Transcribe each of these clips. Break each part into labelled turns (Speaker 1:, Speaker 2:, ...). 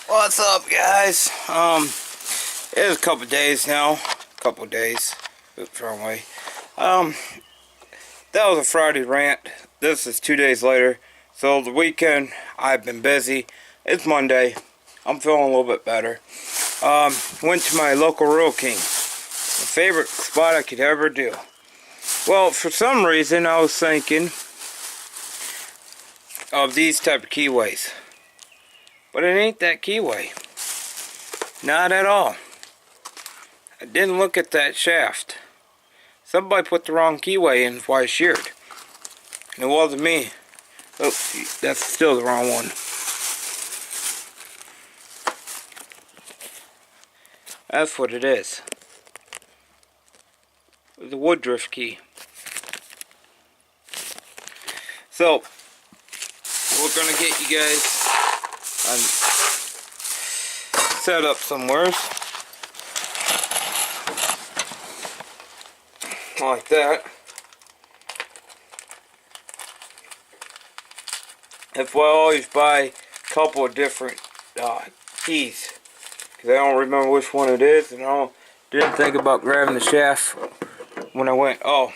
Speaker 1: What's up, guys? It is a couple days now. Oops, wrong way. That was a Friday rant. This is 2 days later. So the weekend, I've been busy. It's Monday. I'm feeling a little bit better. Went to my local Rural King. My favorite spot I could ever do. Well, for some reason, I was thinking of these type of Keyways. But it ain't that Keyway. Not at all. I didn't look at that shaft. Somebody put the wrong Keyway in before I sheared. And it wasn't me. Oh, that's still the wrong one. That's what it is. The wood drift key. So, we're gonna get you guys set up somewhere like that. If I always buy a couple of different keys, because I don't remember which one it is, and I didn't think about grabbing the shaft when I went. Oh,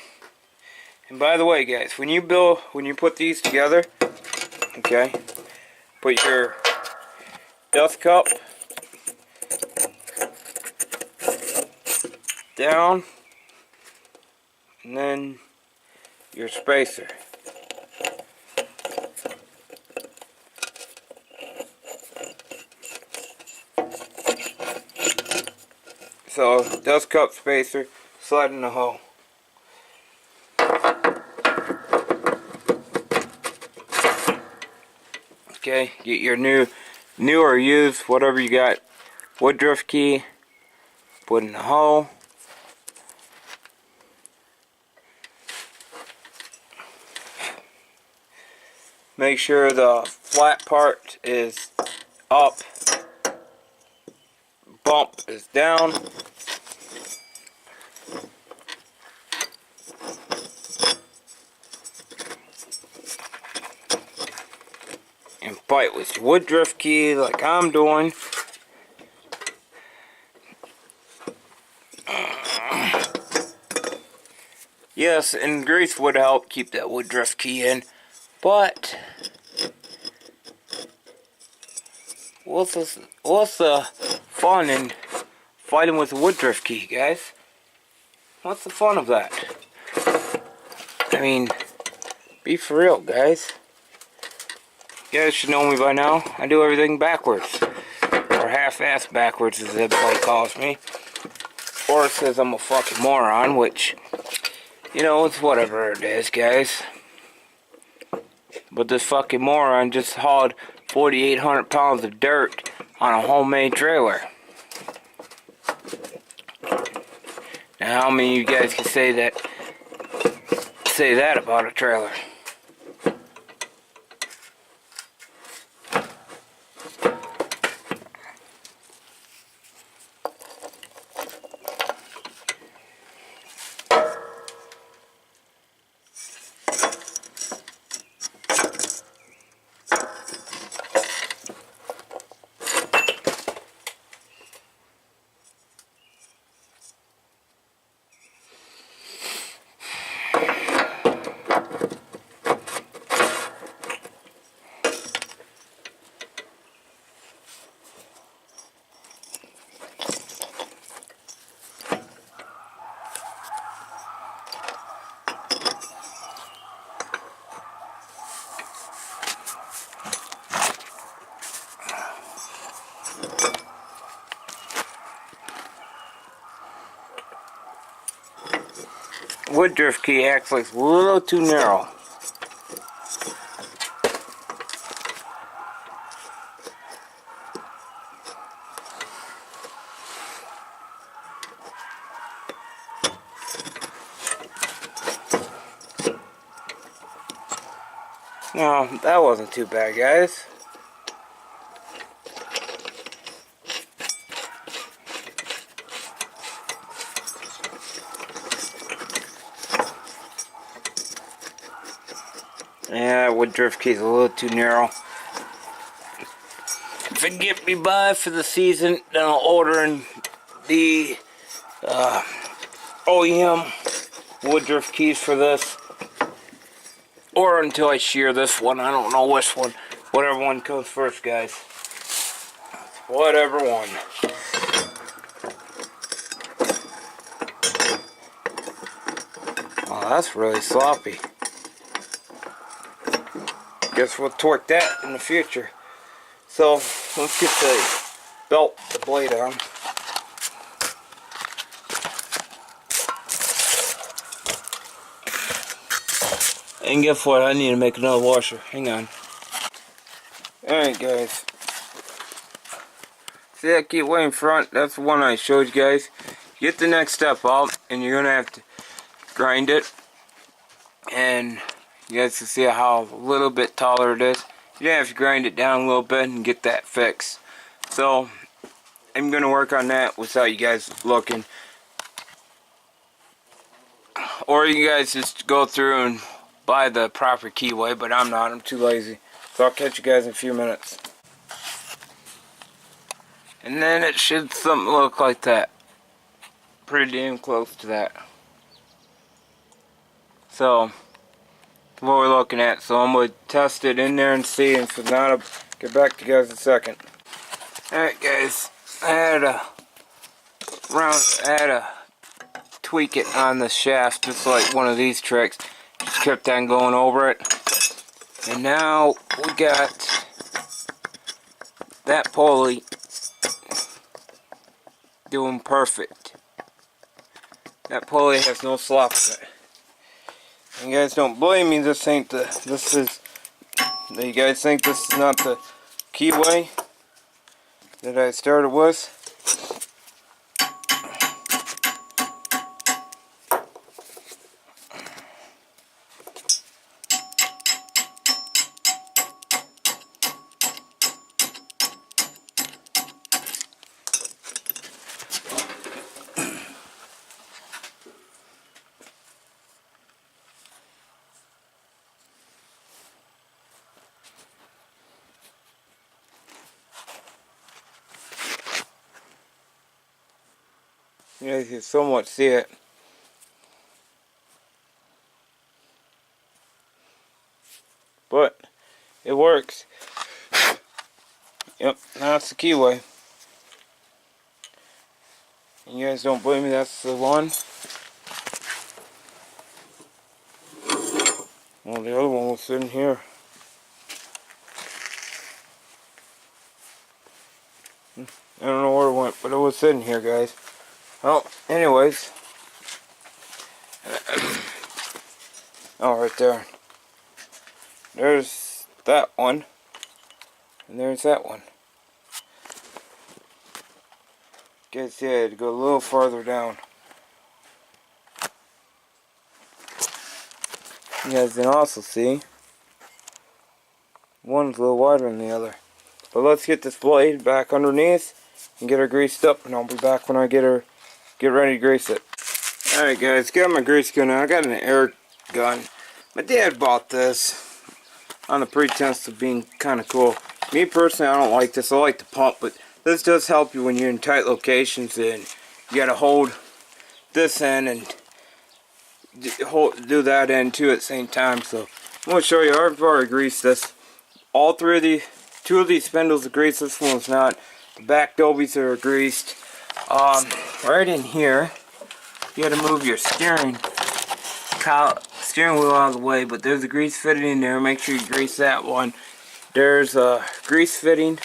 Speaker 1: and by the way, guys, when you put these together, okay, put your dust cup down, and then your spacer. So, dust cup, spacer, slide in the hole. Okay, get your new or used, whatever you got, wood drift key, put in the hole. Make sure the flat part is up, bump is down. And fight with your wood drift key like I'm doing. Yes, and grease would help keep that wood drift key in, but what's the fun in fighting with a wood drift key, guys? What's the fun of that? I mean, be for real, guys. You guys should know me by now. I do everything backwards. Or half-assed backwards, as everybody calls me. Or says I'm a fucking moron, which, you know, it's whatever it is, guys. But this fucking moron just hauled 4,800 pounds of dirt on a homemade trailer. Now, how many of you guys can say that about a trailer? Wood drift key acts like a little too narrow. No, that wasn't too bad, guys. Yeah, wood drift key's a little too narrow. if it get me by for the season, then I'll order in the OEM Woodruff keys for this. Or until I shear this one. I don't know which one. Whatever one comes first, guys. Whatever one. Oh, that's really sloppy. Guess we'll torque that in the future. So, let's get the blade on. And guess what? I need to make another washer. Hang on. Alright, guys. See that Keyway in front? That's the one I showed you guys. Get the next step out, and you're going to have to grind it. And you guys can see how a little bit taller it is. You have to grind it down a little bit and get that fixed. So, I'm going to work on that without you guys looking. Or you guys just go through and buy the proper Keyway, but I'm not. I'm too lazy. So I'll catch you guys in a few minutes. And then it should something look like that. Pretty damn close to that. So, that's what we're looking at. So I'm going to test it in there and see. And if not, I'll get back to you guys in a second. Alright, guys. I had to tweak it on the shaft, just like one of these tricks. Just kept on going over it. And now we got that pulley doing perfect. That pulley has no slop in it. And you guys don't blame me, this ain't the, this is, you guys think this is not the Keyway that I started with? You guys can somewhat see it. But it works. Yep, that's the Keyway. And you guys don't blame me, that's the one. Well, the other one was sitting here. I don't know where it went, but it was sitting here, guys. Well, anyways. Oh, right there. There's that one. And there's that one. Guys, see, I had to go a little farther down. You guys can also see one's a little wider than the other. But let's get this blade back underneath and get her greased up, and I'll be back when I get ready to grease it. Alright, guys, got my grease gun now. I got an air gun. My dad bought this on the pretense of being kind of cool. Me personally, I don't like this. I like the pump, but this does help you when you're in tight locations and you gotta hold this end and do that end too at the same time. So I'm gonna show you. I've already greased this. All two of these spindles are greased. This one's not. The back dobies are greased. Right in here, you gotta move your steering wheel out of the way, but there's a grease fitting in there. Make sure you grease that one. There's a grease fitting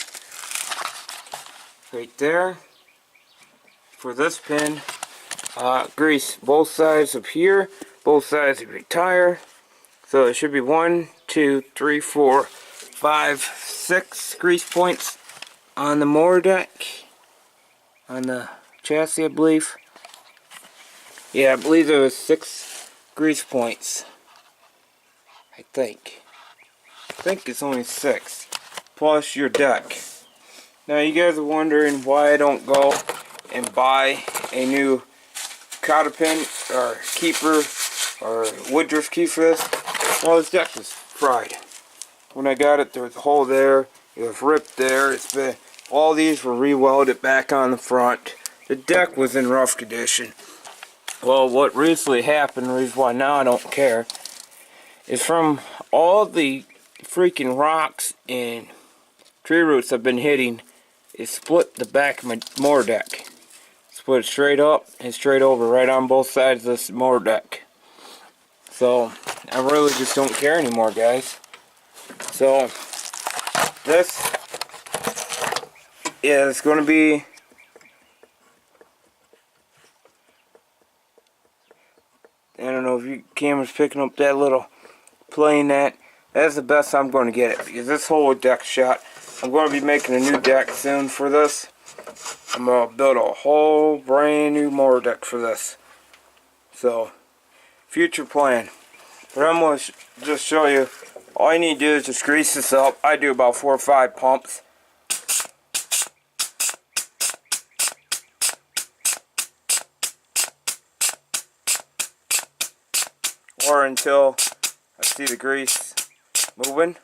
Speaker 1: right there for this pin. Grease both sides of here, both sides of your tire. So it should be 1, 2, 3, 4, 5, 6 grease points on the mower deck, on the chassis, I believe. Yeah, I believe there was 6 grease points. I think it's only 6 plus your deck. Now you guys are wondering why I don't go and buy a new cotter pin or keeper or Woodruff key for this. Well, this deck was fried. When I got it, there was a hole there It was ripped there. It's been, all these were re-welded back on the front. The deck was in rough condition. Well, what recently happened, the reason why now I don't care, is from all the freaking rocks and tree roots I've been hitting, it split the back of my mower deck. Split it straight up and straight over, right on both sides of this mower deck. So, I really just don't care anymore, guys. So, this is going to be I don't know if your camera's picking up that little plane that's the best I'm going to get it, because this whole deck shot. I'm going to be making a new deck soon for this. I'm going to build a whole brand new mower deck for this. So, future plan. But I'm going to just show you, all you need to do is just grease this up. I do about 4 or 5 pumps. Or until I see the grease moving.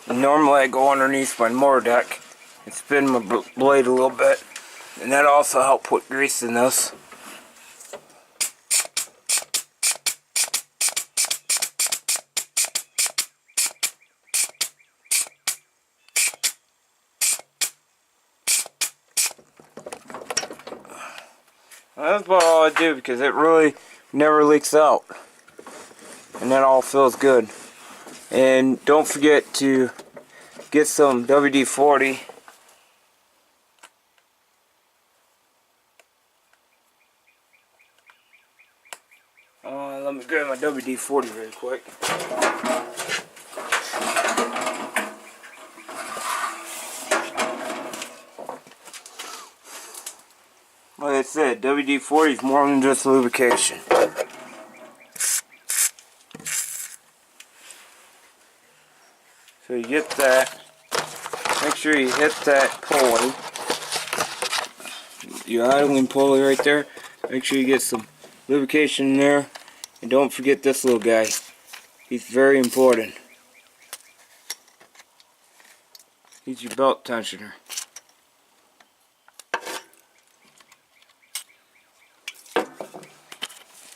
Speaker 1: And normally I go underneath my mower deck and spin my blade a little bit, and that also helps put grease in this. That's about all I do, because it really never leaks out, and that all feels good. And don't forget to get some WD-40. Let me grab my WD-40 really quick. Like I said, WD-40 is more than just lubrication. So you get that. Make sure you hit that pulley. Your idling pulley right there. Make sure you get some lubrication in there. And don't forget this little guy. He's very important. He's your belt tensioner.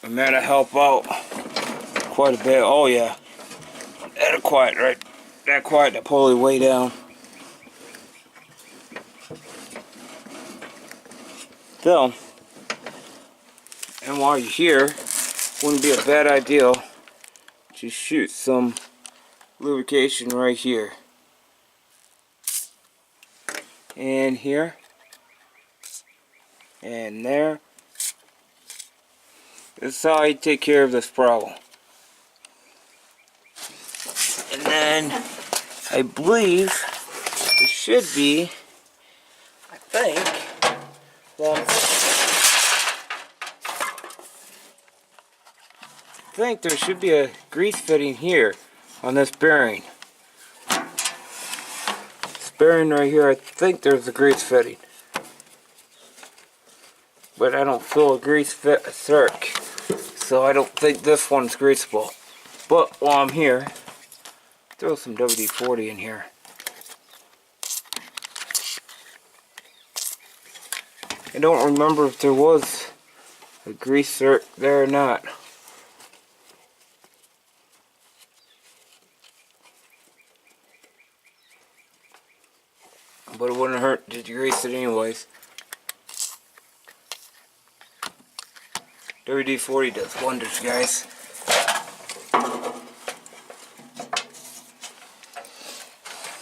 Speaker 1: And that'll help out quite a bit. Oh yeah. That'll quiet the pulley way down. So, and while you're here, wouldn't be a bad idea to shoot some lubrication right here. And here. And there. This is how I take care of this problem. And then, I believe, it should be, I think, well, I think there should be a grease fitting here on this bearing. This bearing right here, I think there's a grease fitting. But I don't feel a grease fit a circ, so I don't think this one's greasable. But while I'm here, throw some WD-40 in here. I don't remember if there was a grease circ there or not. But it wouldn't hurt to grease it anyways. WD-40 does wonders, guys.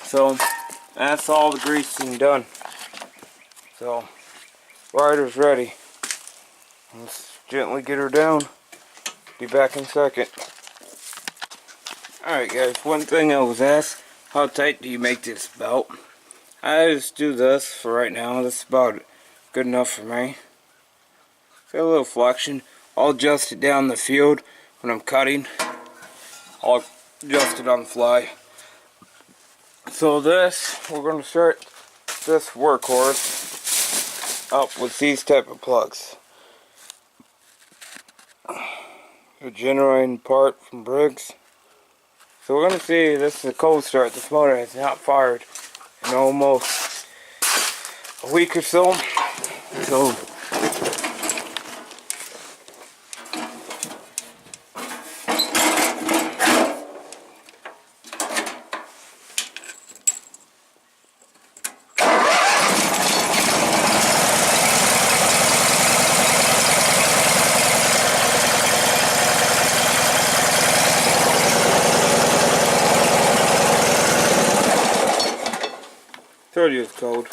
Speaker 1: So, that's all the greasing done. So, rider's ready. Let's gently get her down. Be back in a second. Alright guys, one thing I was asked, how tight do you make this belt? I just do this for right now. This is about good enough for me. Got a little flexion. I'll adjust it down the field when I'm cutting. I'll adjust it on the fly. So this, we're going to start this workhorse up with these type of plugs. A genuine part from Briggs. So we're going to see, this is a cold start. This motor has not fired in almost a week or so. So told you it's cold.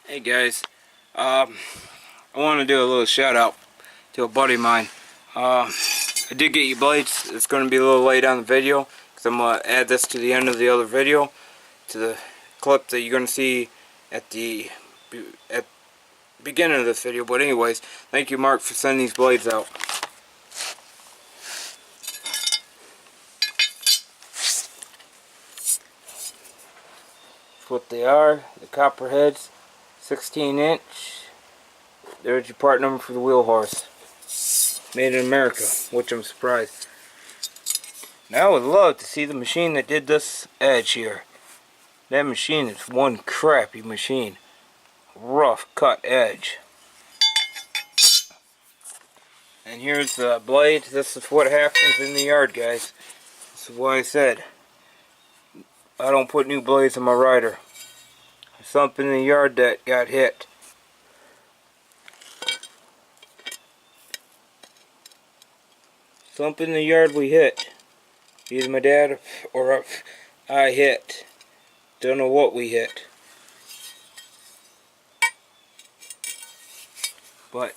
Speaker 1: Hey guys, I want to do a little shout out to a buddy of mine. I did get you blades. It's going to be a little late on the video because I'm going to add this to the end of the other video, to the clip that you're going to see at the beginning of this video. But anyways, thank you Mark for sending these blades out. That's what they are, the copper heads. 16-inch. There's your part number for the wheel horse. Made in America, which I'm surprised. Now I would love to see the machine that did this edge here. That machine is one crappy machine. Rough cut edge. And here's the blade. This is what happens in the yard, guys. That's why I said I don't put new blades on my rider. Something in the yard that got hit. Something in the yard we hit. Either my dad or I hit. Don't know what we hit. But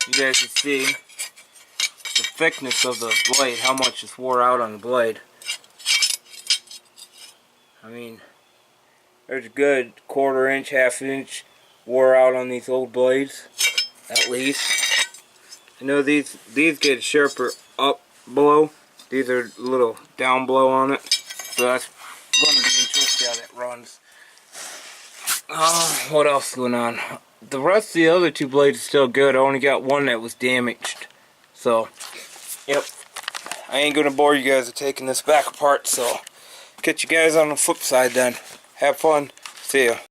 Speaker 1: you guys can see the thickness of the blade, how much is wore out on the blade. I mean, there's a good 1/4 inch, 1/2 inch wore out on these old blades, at least. I know these get sharper up below. These are a little down below on it, so that's going to be interesting how that runs. What else is going on? The rest of the other 2 blades are still good. I only got one that was damaged. So, yep. I ain't going to bore you guys with taking this back apart, so catch you guys on the flip side then. Have fun. See ya.